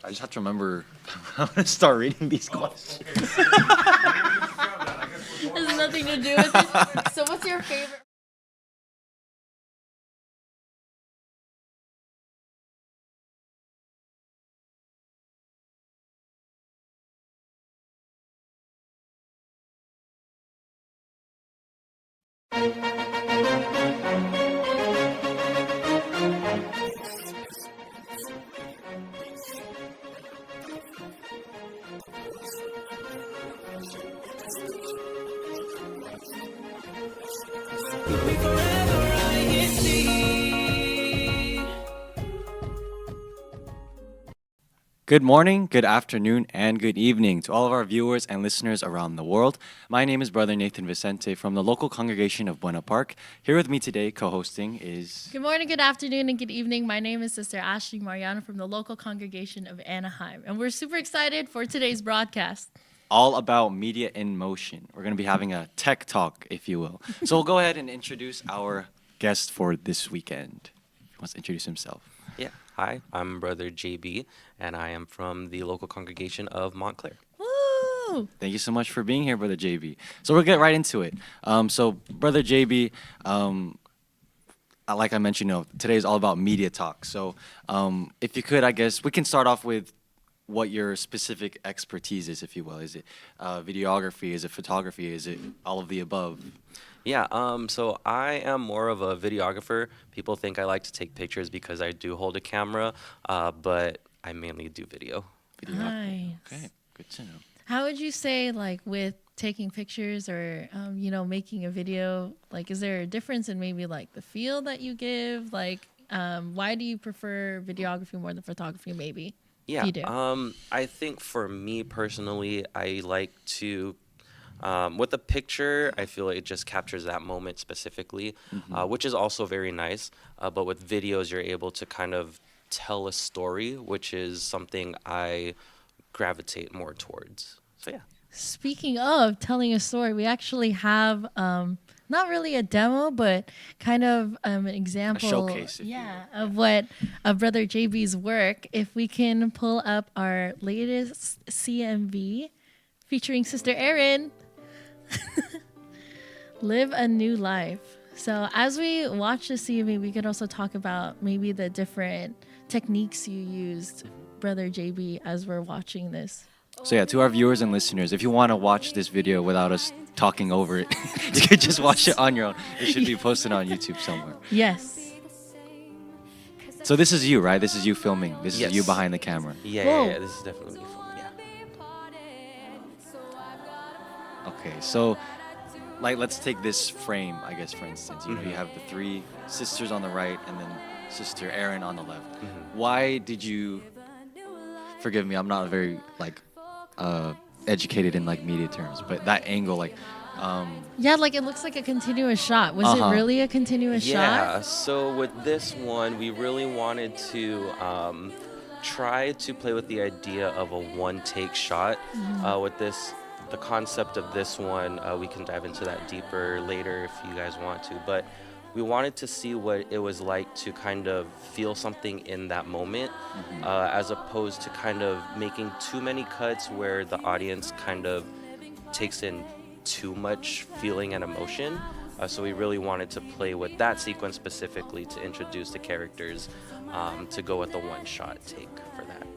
I just have to remember how to start reading these questions. Has nothing to do with it. So what's your favorite? Good morning, good afternoon, and good evening to all of our viewers and listeners around the world. My name is Brother Nathan Vicente from the local congregation of Buena Park. Here with me today, co-hosting is... Good morning, good afternoon, and good evening. My name is Sister Ashley Mariano from the local congregation of Anaheim, and we're super excited for today's broadcast. all about media in motion. We're going to be having a tech talk, if you will. So we'll go ahead and introduce our guest for this weekend. He wants to introduce himself. Yeah. Hi, I'm Brother JB, and I am from the local congregation of Montclair. Woo! Thank you so much for being here, Brother JB. So we'll get right into it. So, Brother JB, like I mentioned, today is all about media talk. So if you could, I guess, we can start off with what your specific expertise is, if you will. Is it videography? Is it photography? Is it all of the above? Yeah, so I am more of a videographer. People think I like to take pictures because I do hold a camera, but I mainly do video. Nice. Okay, good to know. How would you say, like, with taking pictures or, making a video, like, is there a difference in maybe, like, the feel that you give? Like, why do you prefer videography more than photography, maybe? Yeah, You do. I think for me personally, I like to, with a picture, I feel like it just captures that moment specifically, which is also very nice. But with videos, you're able to kind of tell a story, which is something I gravitate more towards. So yeah. Speaking of telling a story, we actually have not really a demo, but kind of an example, showcase, if you of what of Brother JB's work. If we can pull up our latest CMV featuring Sister Erin, Live a New Life. So as we watch the CMV, we could also talk about maybe the different techniques you used, Brother JB, as we're watching this. So yeah, to our viewers and listeners, if you want to watch this video without us talking over it, you can just watch it on your own. It should be posted on YouTube somewhere. Yes. So this is you, right? This is you filming. This Yes. is you behind the camera. Yeah, this is definitely me from, yeah. Okay, so let's take this frame, I guess, for instance. You have the three sisters on the right and then Sister Erin on the left. Why did you, forgive me, I'm not very educated in media terms, but that angle, Yeah, like it looks like a continuous shot. Was it really a continuous shot? Yeah, so with this one, we really wanted to try to play with the idea of a one-take shot. With this, the concept of this one, we can dive into that deeper later if you guys want to, but we wanted to see what it was like to kind of feel something in that moment, as opposed to kind of making too many cuts where the audience kind of takes in too much feeling and emotion. So we really wanted to play with that sequence specifically to introduce the characters, to go with the one-shot take for that.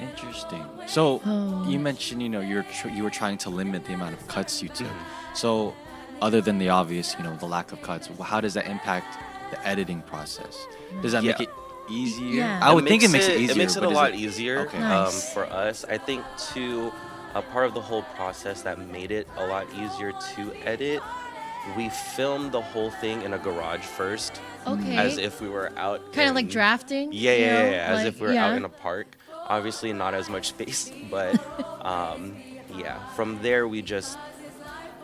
Interesting. So you mentioned, you were trying to limit the amount of cuts you took. So other than the obvious, the lack of cuts, how does that impact the editing process? Does that make it easier? Yeah. I would think it makes it easier. It makes it but a is lot easier Okay. Nice. for us. I think too, a part of the whole process that made it a lot easier to edit, we filmed the whole thing in a garage first, Okay. as if we were out. Kind of in- like drafting? Yeah, you know? as if we were out yeah. in a park. Obviously, not as much space, but yeah. From there, we just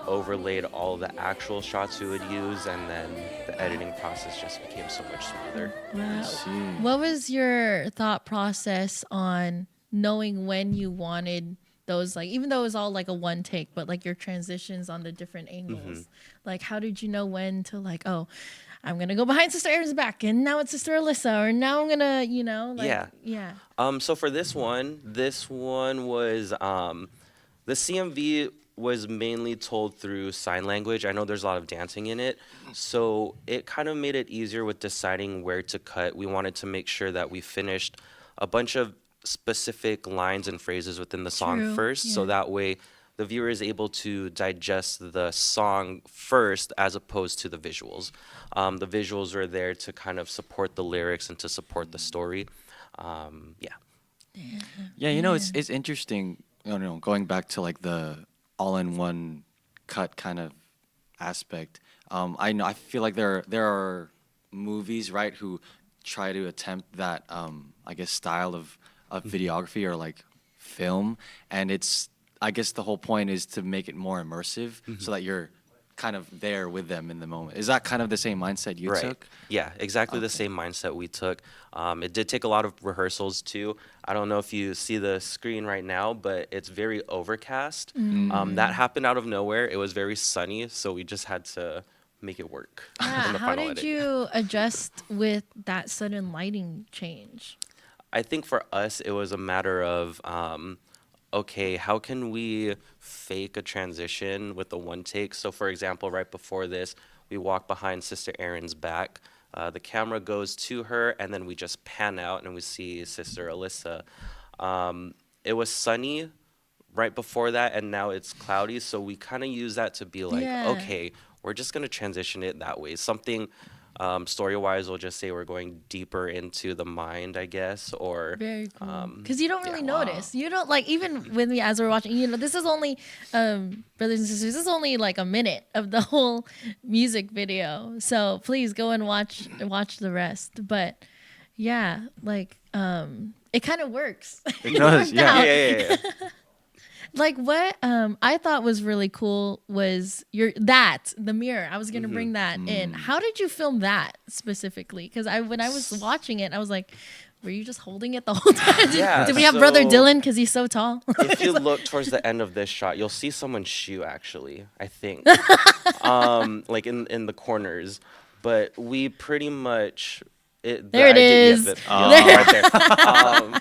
overlaid all the actual shots we would use, and then the editing process just became so much smoother. Wow. see. What was your thought process on knowing when you wanted those, even though it was all like a one take, but your transitions on the different angles? Like, how did you know when to I'm gonna go behind Sister Erin's back, and now it's Sister Alyssa, or now I'm gonna, yeah. So for this one was the CMV was mainly told through sign language. I know there's a lot of dancing in it, so it kind of made it easier with deciding where to cut. We wanted to make sure that we finished a bunch of specific lines and phrases within the song True, first, so yeah. that way the viewer is able to digest the song first as opposed to the visuals. The visuals are there to kind of support the lyrics and to support the story. Yeah, you know, it's interesting. Going back to like the all-in-one cut kind of aspect. I feel like there are movies, right, who try to attempt that I guess style of videography or like film, and it's, I guess the whole point is to make it more immersive so that you're kind of there with them in the moment. Is that kind of the same mindset you took? Yeah, exactly the same mindset we took. It did take a lot of rehearsals too. I don't know if you see the screen right now, but it's very overcast. That happened out of nowhere. It was very sunny, so we just had to make it work. Yeah, in the how final did edit. you adjust with that sudden lighting change? I think for us, it was a matter of, okay, how can we fake a transition with the one take? So, for example, right before this, we walk behind Sister Erin's back. The camera goes to her, and then we just pan out, and we see Sister Alyssa. It was sunny right before that, and now it's cloudy, so we kind of use that to be like, Yeah. okay, we're just going to transition it that way. Something story-wise, we'll just say we're going deeper into the mind, I guess, or Very cool. Because you don't really wow. notice. You don't, like, even with me as we're watching, this is only, brothers and sisters, this is only like a minute of the whole music video. So please go and watch the rest. But yeah, like, it kind of works. It does, worked yeah. out. yeah. Like what I thought was really cool was the mirror. I was gonna bring that in. How did you film that specifically? Because when I was watching it, I was like, were you just holding it the whole time? Yeah, Did we have Brother so- Dylan because he's so tall? If you look towards the end of this shot, you'll see someone's shoe, actually, I think, like in the corners. But we pretty much... There it is. Right there.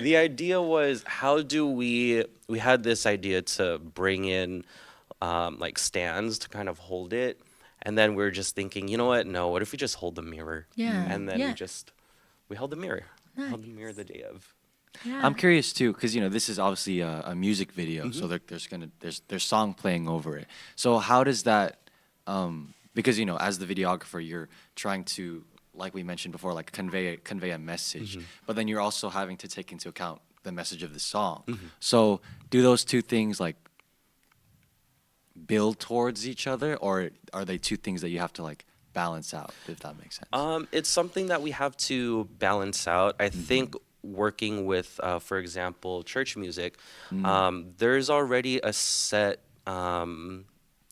The idea was, how do we had this idea to bring in like stands to kind of hold it. And then we were just thinking, you know what? No, what if we just hold the mirror? Yeah. And then Yeah. we held the mirror. Nice. Held the mirror the day of. Yeah. I'm curious too, because this is obviously a music video, so there's song playing over it. So how does that? Because as the videographer, you're trying to, like we mentioned before, like convey a message, but then you're also having to take into account the message of the song. So do those two things like build towards each other, or are they two things that you have to like balance out, if that makes sense? It's something that we have to balance out. I think working with, for example, church music, there's already a set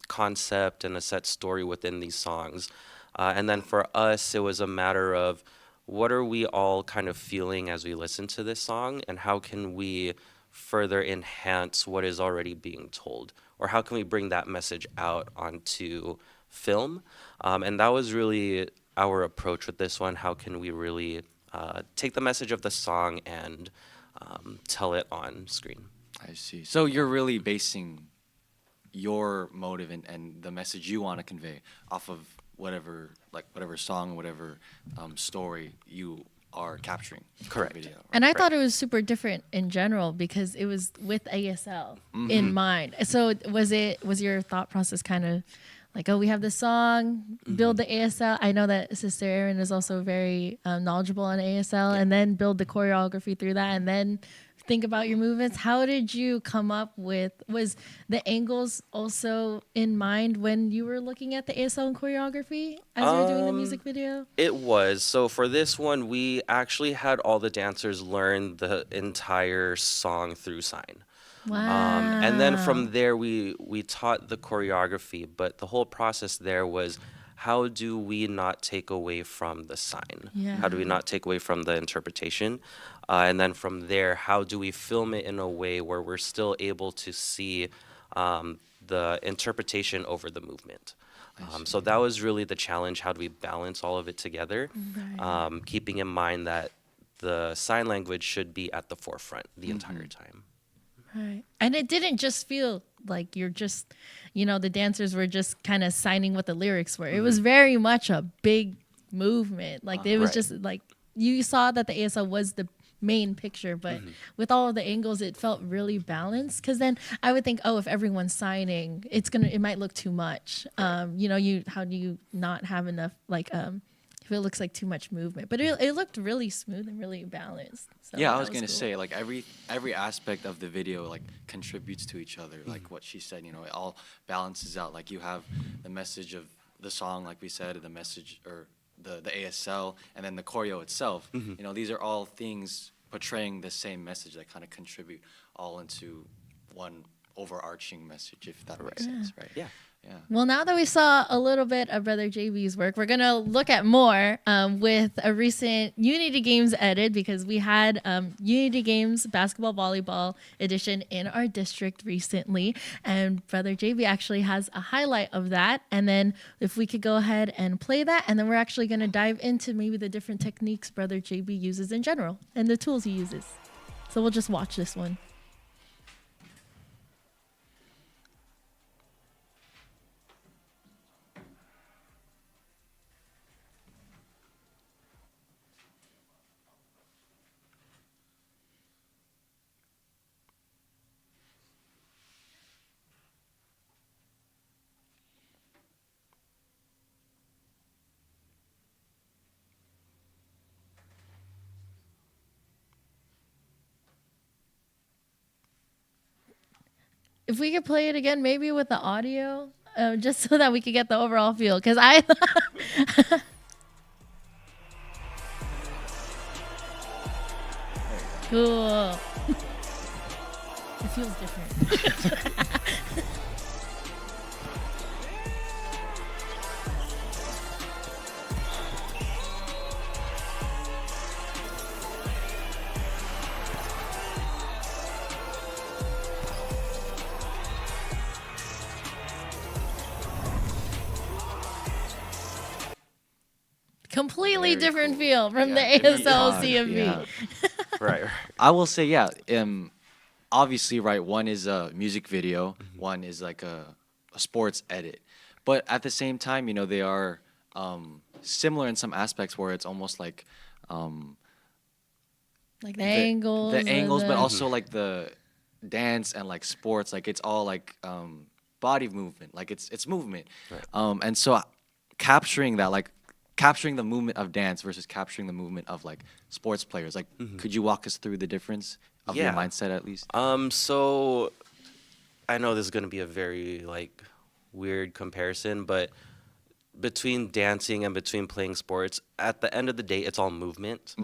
concept and a set story within these songs. And then for us, it was a matter of what are we all kind of feeling as we listen to this song, and how can we further enhance what is already being told, or how can we bring that message out onto film? And that was really our approach with this one. How can we really take the message of the song and tell it on screen? I see. So you're really basing your motive and the message you want to convey off of whatever song, whatever story you are capturing. Correct. For the video, right? And I thought it was super different in general because it was with ASL in mind. So was your thought process kind of like, oh, we have this song, build the ASL. I know that Sister Erin is also very knowledgeable on ASL, and then build the choreography through that, and then think about your movements. How did you come up with, was the angles also in mind when you were looking at the ASL and choreography as you were doing the music video? It was. So for this one, we actually had all the dancers learn the entire song through sign. Wow. And then from there, we taught the choreography, but the whole process there was, how do we not take away from the sign? Yeah. How do we not take away from the interpretation? And then from there, how do we film it in a way where we're still able to see the interpretation over the movement? So that was really the challenge. How do we balance all of it together? Keeping in mind that the sign language should be at the forefront the entire time. Right. And it didn't just feel like you're just, the dancers were just kind of signing what the lyrics were. It was very much a big movement. Like it was just like you saw that the ASL was the main picture, but with all of the angles, it felt really balanced. Because then I would think, oh, if everyone's signing, it might look too much. How do you not have enough if it looks like too much movement, but it looked really smooth and really balanced. So yeah, I was gonna say like every aspect of the video like contributes to each other. Like what she said, it all balances out. Like you have the message of the song, like we said, the message or the ASL, and then the choreo itself. These are all things portraying the same message that kind of contribute all into one overarching message, if that makes sense, right? Yeah. Yeah. Well, now that we saw a little bit of Brother JB's work, we're going to look at more with a recent Unity Games edit, because we had Unity Games basketball volleyball edition in our district recently. And Brother JB actually has a highlight of that. And then if we could go ahead and play that, and then we're actually going to dive into maybe the different techniques Brother JB uses in general and the tools he uses. So we'll just watch this one. If we could play it again, maybe with the audio, just so that we could get the overall feel. Because cool. It feels different. Completely Very different cool. feel from the Yeah, ASL yeah, CMV. yeah. Right. I will say, yeah. Obviously, right. One is a music video. One is like a sports edit. But at the same time, they are similar in some aspects where it's almost like Like the angles. the and angles, but also like the dance and like sports. Like it's all like body movement. Like it's movement. Right. And so capturing that, like capturing the movement of dance versus capturing the movement of like sports players. Like, could you walk us through the difference of your mindset at least? So I know this is going to be a very like weird comparison, but between dancing and between playing sports, at the end of the day, it's all movement.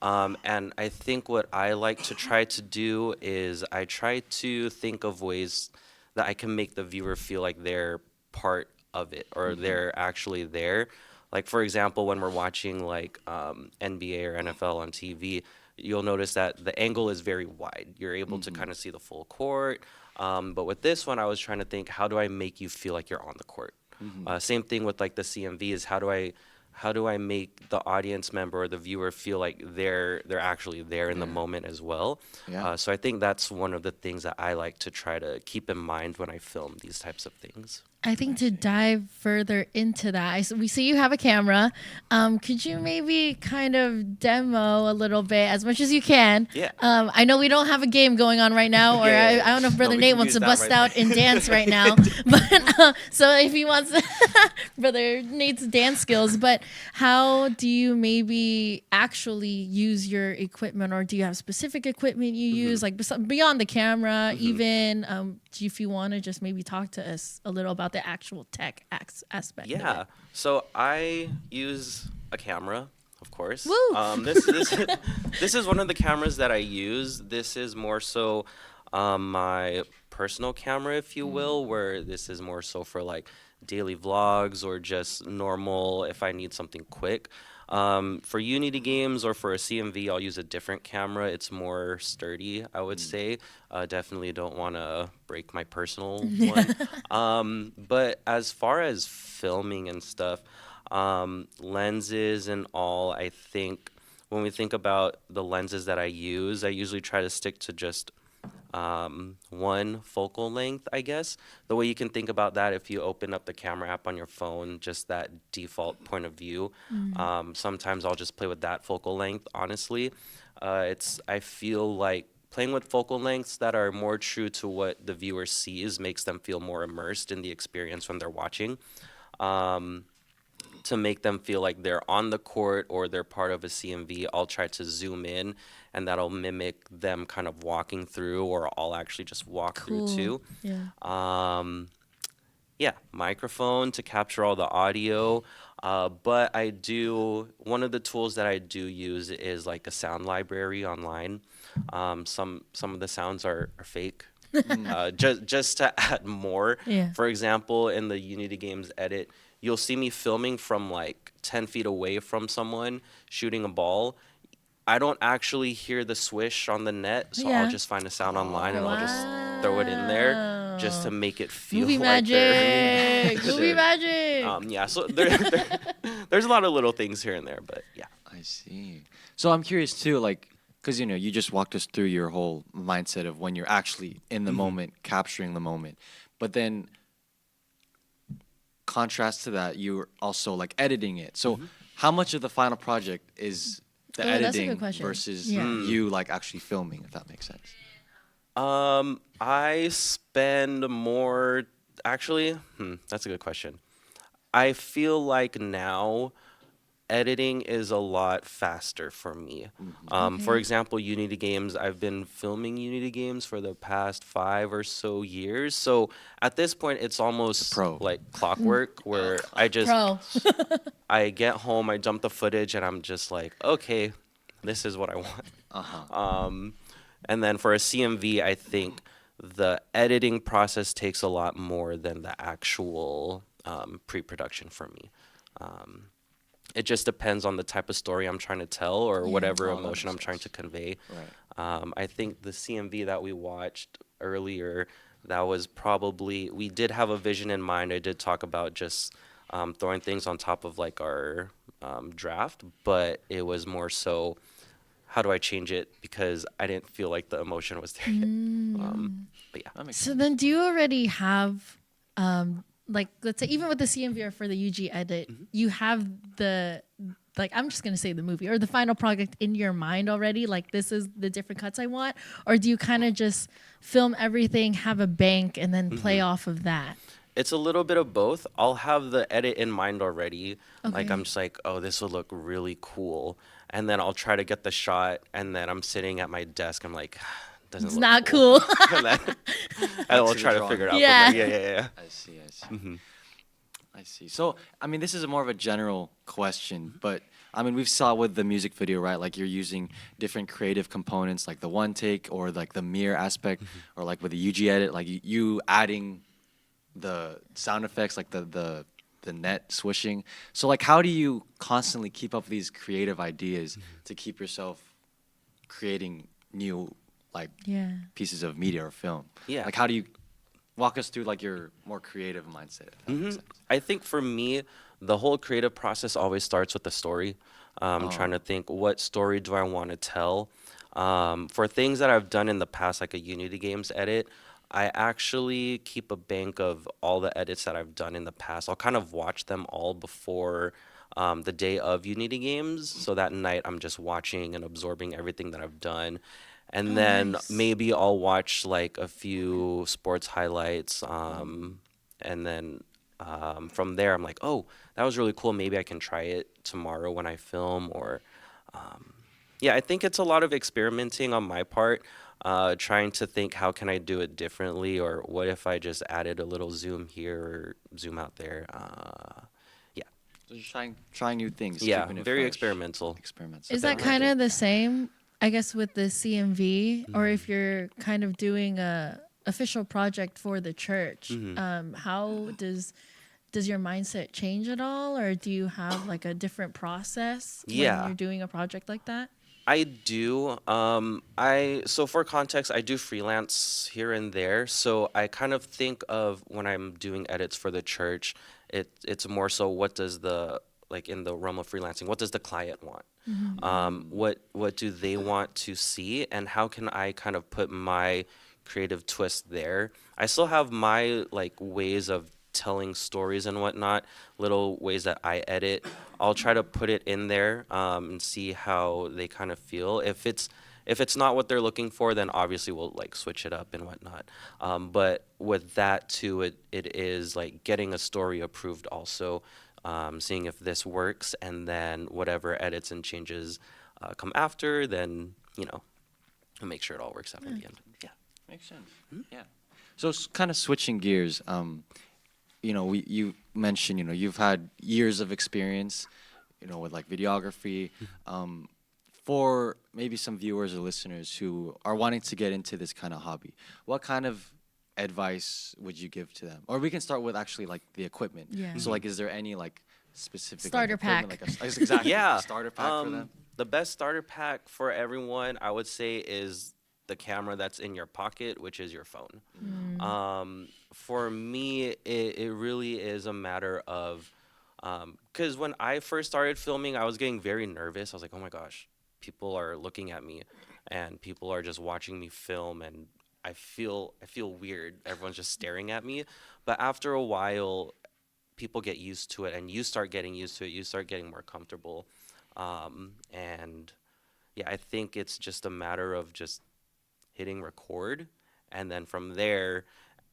And I think what I like to try to do is I try to think of ways that I can make the viewer feel like they're part of it or they're actually there. Like, for example, when we're watching like NBA or NFL on TV, you'll notice that the angle is very wide. You're able to kind of see the full court. But with this one, I was trying to think, how do I make you feel like you're on the court? Same thing with like the CMV is how do I make the audience member or the viewer feel like they're actually there in the moment as well? So I think that's one of the things that I like to try to keep in mind when I film these types of things. I think to dive further into that, we see you have a camera. Could you maybe kind of demo a little bit, as much as you can? Yeah. I know we don't have a game going on right now, or Yeah. I don't know if Brother No, we Nate can wants use to that bust right out there. and dance right now. But so if he wants, Brother Nate's dance skills. But how do you maybe actually use your equipment, or do you have specific equipment you use, like beyond the camera? Even if you want to just maybe talk to us a little about the actual tech aspect. Of Yeah. it. So I use a camera, of course. Woo! This is one of the cameras that I use. This is more so my personal camera, if you will, where this is more so for like daily vlogs or just normal if I need something quick. For Unity games or for a CMV, I'll use a different camera. It's more sturdy, I would say. Definitely don't want to break my personal one. But as far as filming and stuff, lenses and all, I think when we think about the lenses that I use, I usually try to stick to just one focal length, I guess. The way you can think about that, if you open up the camera app on your phone, just that default point of view. Sometimes I'll just play with that focal length, honestly. I feel like playing with focal lengths that are more true to what the viewer sees makes them feel more immersed in the experience when they're watching. To make them feel like they're on the court or they're part of a CMV, I'll try to zoom in, and that'll mimic them kind of walking through, or I'll actually just walk through too. Yeah. Yeah, microphone to capture all the audio. But one of the tools that I do use is like a sound library online. Some of the sounds are fake. Just to add more. Yeah. For example, in the Unity Games edit, you'll see me filming from like 10 feet away from someone shooting a ball. I don't actually hear the swish on the net, so Yeah. I'll just find a sound online and I'll just throw it in there just to make it feel Movie like magic. Movie magic. yeah, so there's a lot of little things here and there, but yeah. I see. So I'm curious too, like, because you just walked us through your whole mindset of when you're actually in the moment, capturing the moment, but then contrast to that, you're also like editing it. So how much of the final project is the That's a good editing question. versus Yeah. you like actually filming, if that makes sense? I spend more. Actually, that's a good question. I feel like now editing is a lot faster for me. For example, Unity games, I've been filming Unity games for the past 5 or so years. So at this point, it's almost pro. like clockwork where I just, Pro. I get home, I dump the footage, and I'm just like, okay, this is what I want. And then for a CMV, I think the editing process takes a lot more than the actual pre-production for me. It just depends on the type of story I'm trying to tell or whatever emotion I'm trying to convey. Right. I think the CMV that we watched earlier, that was probably, we did have a vision in mind. I did talk about just throwing things on top of like our draft, but it was more so, how do I change it? Because I didn't feel like the emotion was there yet. But yeah. That makes So sense. then, do you already have, like, let's say, even with the CMV or for the UG edit, you have the, like, I'm just gonna say the movie or the final project in your mind already? Like, this is the different cuts I want, or do you kind of just film everything, have a bank, and then play off of that? It's a little bit of both. I'll have the edit in mind already. Like, Okay. I'm just like, oh, this will look really cool. And then I'll try to get the shot, and then I'm sitting at my desk. I'm like, doesn't It's look not cool. and then I will to the try to drawing. figure it out. Yeah. From there. Yeah. I see. I see. So, I mean, this is more of a general question, but I mean, we've saw with the music video, right? Like you're using different creative components, like the one take or like the mirror aspect, or like with the UG edit, like you adding the sound effects, like the net swishing. So, like, how do you constantly keep up these creative ideas to keep yourself creating new like Yeah. pieces of media or film? Yeah. Like, how do you walk us through like your more creative mindset? If that makes sense? I think for me, the whole creative process always starts with the story. Trying to think, what story do I want to tell? For things that I've done in the past, like a Unity Games edit, I actually keep a bank of all the edits that I've done in the past. I'll kind of watch them all before the day of Unity Games. So that night, I'm just watching and absorbing everything that I've done. And then nice. maybe I'll watch like a few sports highlights. And then from there, I'm like, oh, that was really cool. Maybe I can try it tomorrow when I film. Or, yeah, I think it's a lot of experimenting on my part, trying to think, how can I do it differently? Or what if I just added a little zoom here or zoom out there? Yeah. So you're trying new things. Yeah, keeping it very fresh. experimental. Experiments. Is that kind of the same, I guess, with the CMV, or if you're kind of doing a official project for the church? How does does your mindset change at all, or do you have like a different process when Yeah. you're doing a project like that? I do. So for context, I do freelance here and there. So I kind of think of when I'm doing edits for the church, it's more so what does the like in the realm of freelancing, what does the client want? What do they want to see, and how can I kind of put my creative twist there? I still have my like ways of telling stories and whatnot, little ways that I edit. I'll try to put it in there and see how they kind of feel. If it's not what they're looking for, then obviously we'll like switch it up and whatnot. But with that too, it is like getting a story approved also, seeing if this works, and then whatever edits and changes come after, then I'll make sure it all works out in the end. Yeah, Makes sense. Yeah. So kind of switching gears, you mentioned, you've had years of experience, with like videography. For maybe some viewers or listeners who are wanting to get into this kind of hobby, what kind of advice would you give to them? Or we can start with actually like the equipment. Yeah. So like, is there any like specific Starter like, equipment, pack. Like exactly. Yeah. A starter pack for them. The best starter pack for everyone, I would say, is the camera that's in your pocket, which is your phone. For me, it really is a matter of, because when I first started filming, I was getting very nervous. I was like, oh my gosh, people are looking at me, and people are just watching me film, and I feel weird. Everyone's just staring at me. But after a while, people get used to it, and you start getting used to it. You start getting more comfortable, and yeah, I think it's just a matter of just hitting record, and then from there,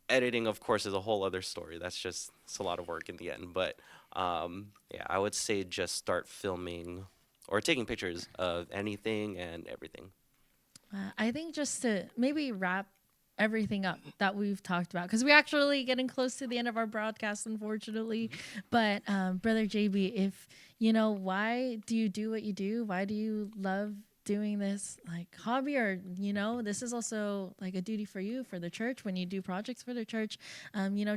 editing, of course, is a whole other story. It's a lot of work in the end. But yeah, I would say just start filming or taking pictures of anything and everything. I think just to maybe wrap everything up that we've talked about, because we're actually getting close to the end of our broadcast, unfortunately. But Brother JB, why do you do what you do? Why do you love doing this like hobby? Or this is also like a duty for you, for the church, when you do projects for the church,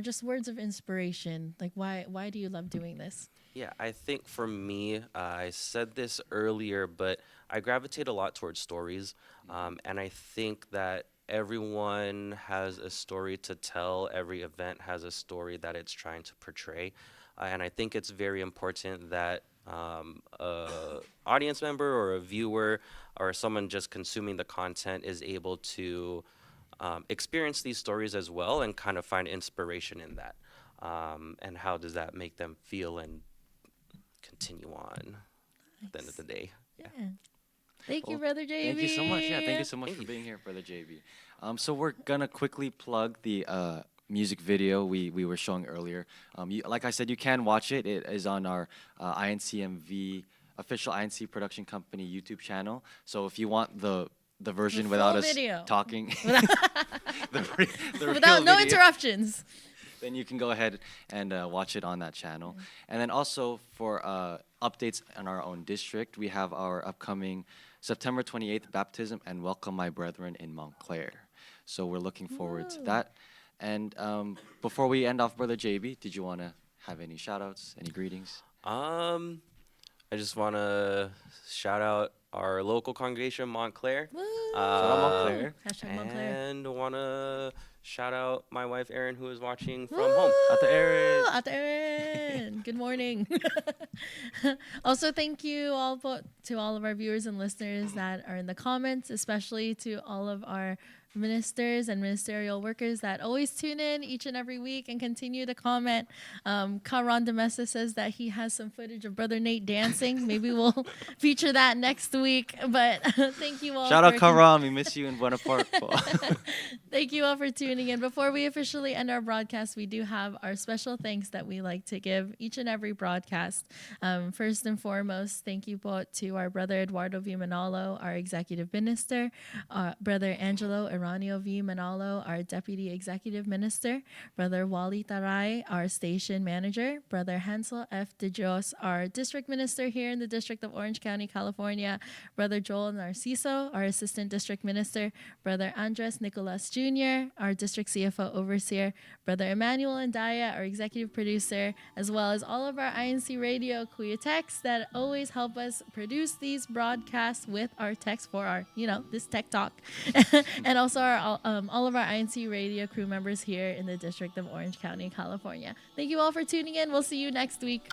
just words of inspiration. Like why do you love doing this? Yeah, I think for me, I said this earlier, but I gravitate a lot towards stories, and I think that everyone has a story to tell. Every event has a story that it's trying to portray, and I think it's very important that a audience member or a viewer or someone just consuming the content is able to experience these stories as well, and kind of find inspiration in that. And how does that make them feel and continue on at the end of the day? Yeah. Thank you, Brother JB. Thank you so much. Yeah, thank you so much for being here, Brother JB. So we're gonna quickly plug the music video we were showing earlier. Like I said, you can watch it. It is on our INCMV official INC production company YouTube channel. So if you want the version without us video. talking, the Without real no video, interruptions, then you can go ahead and watch it on that channel. And then also for updates on our own district, we have our upcoming September 28th baptism and Welcome My Brethren in Montclair. So we're looking forward to that. And before we end off, Brother JB, did you want to have any shout-outs, any greetings? I just want to shout out our local congregation, Montclair. Woo! Shout out Montclair. Hashtag Montclair. And want to shout out my wife, Erin, who is watching from Woo! home. Ate Erin. Ate Erin. Good morning. Also, thank you all to all of our viewers and listeners that are in the comments, especially to all of our ministers and ministerial workers that always tune in each and every week and continue to comment. Karan Demesa says that he has some footage of Brother Nate dancing. Maybe we'll feature that next week. But thank you all. Shout out Karan. We miss you in Buena Park. Thank you all for tuning in. Before we officially end our broadcast, we do have our special thanks that we like to give each and every broadcast. First and foremost, thank you both to our brother Eduardo Vimanalo, our executive minister, Brother Angelo Eranio V. Manalo, our Deputy Executive Minister, Brother Wally Taray, our Station Manager, Brother Hansel F. De Dios, our District Minister here in the District of Orange County, California, Brother Joel Narciso, our Assistant District Minister, Brother Andres Nicolas Jr., our District CFO Overseer, Brother Emmanuel Andaya, our Executive Producer, as well as all of our INC Radio Kuya techs that always help us produce these broadcasts with our techs for our, this tech talk. And also all of our INC Radio crew members here in the District of Orange County, California. Thank you all for tuning in. We'll see you next week.